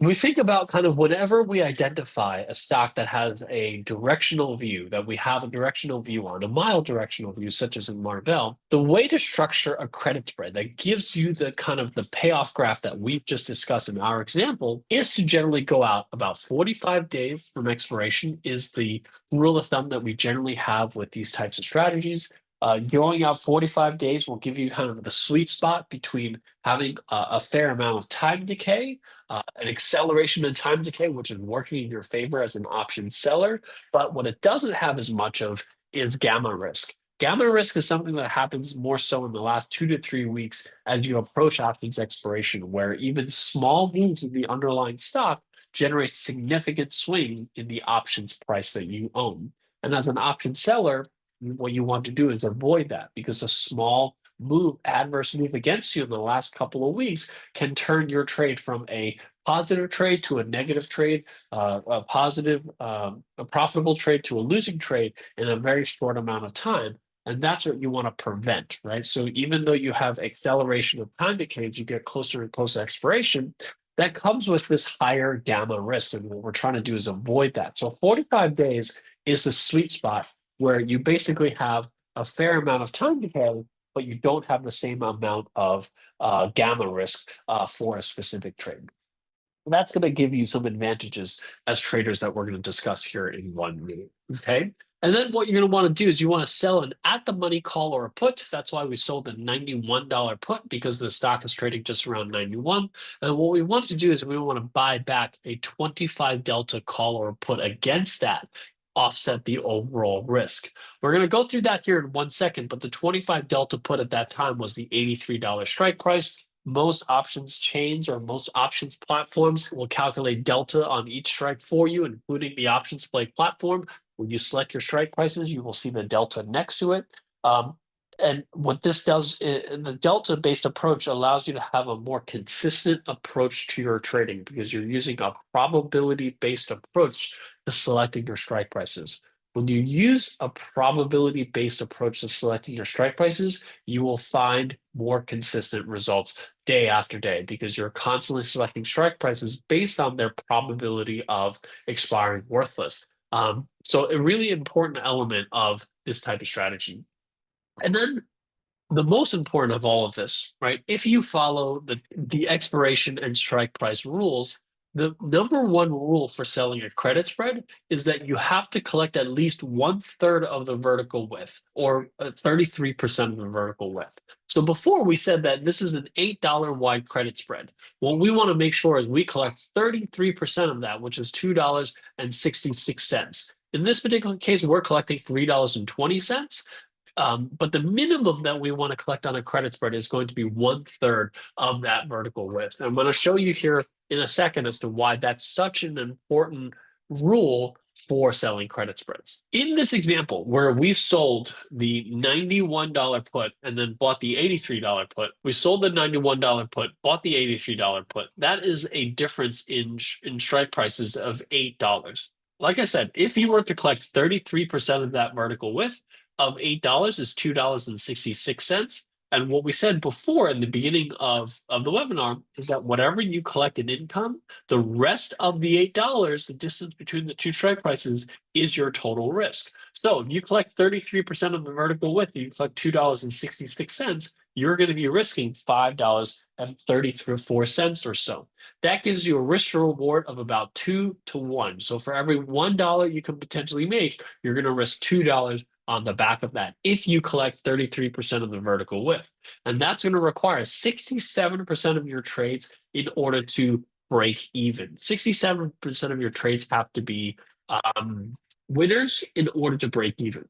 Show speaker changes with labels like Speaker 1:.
Speaker 1: we think about kind of whenever we identify a stock that has a directional view, that we have a directional view on, a mild directional view, such as in Marvell, the way to structure a credit spread that gives you the kind of the payoff graph that we've just discussed in our example is to generally go out about 45 days from expiration is the rule of thumb that we generally have with these types of strategies. Going out 45 days will give you kind of the sweet spot between having a fair amount of time decay, an acceleration in time decay, which is working in your favor as an option seller. But what it doesn't have as much of is gamma risk. Gamma risk is something that happens more so in the last 2 to 3 weeks as you approach options expiration, where even small moves in the underlying stock generate significant swing in the options price that you own. And as an option seller, what you want to do is avoid that because a small move, adverse move against you in the last couple of weeks can turn your trade from a positive trade to a negative trade, a positive, a profitable trade to a losing trade in a very short amount of time. And that's what you want to prevent, right? So even though you have acceleration of time decay as you get closer and closer to expiration, that comes with this higher gamma risk. And what we're trying to do is avoid that. So 45 days is the sweet spot where you basically have a fair amount of time decay, but you don't have the same amount of gamma risk for a specific trade. That's going to give you some advantages as traders that we're going to discuss here in 1 minute. Okay. And then what you're going to want to do is you want to sell an at the money call or a put. That's why we sold a $91 put because the stock is trading just around 91. And what we want to do is we want to buy back a 25 delta call or put against that, offset the overall risk. We're going to go through that here in 1 second, but the 25 delta put at that time was the $83 strike price. Most options chains or most options platforms will calculate delta on each strike for you, including the options play platform. When you select your strike prices, you will see the delta next to it. And what this does, the delta-based approach allows you to have a more consistent approach to your trading because you're using a probability-based approach to selecting your strike prices. When you use a probability-based approach to selecting your strike prices, you will find more consistent results day after day because you're constantly selecting strike prices based on their probability of expiring worthless. So a really important element of this type of strategy. And then the most important of all of this, right? If you follow the expiration and strike price rules, the number one rule for selling a credit spread is that you have to collect at least 1/3 of the vertical width or 33% of the vertical width. So before we said that this is an $8 wide credit spread. What we want to make sure is we collect 33% of that, which is $2.66. In this particular case, we're collecting $3.20. But the minimum that we want to collect on a credit spread is going to be 1/3 of that vertical width. I'm going to show you here in a second as to why that's such an important rule for selling credit spreads. In this example, where we sold the $91 put and then bought the $83 put, we sold the $91 put, bought the $83 put. That is a difference in strike prices of $8. Like I said, if you were to collect 33% of that vertical width, of $8 is $2.66. And what we said before in the beginning of the webinar is that whatever you collect in income, the rest of the $8, the distance between the two strike prices, is your total risk. So if you collect 33% of the vertical width, you collect $2.66, you're going to be risking $5.34 or so. That gives you a risk to reward of about 2 to 1. So for every $1 you can potentially make, you're going to risk $2 on the back of that if you collect 33% of the vertical width. And that's going to require 67% of your trades in order to break even. 67% of your trades have to be winners in order to break even.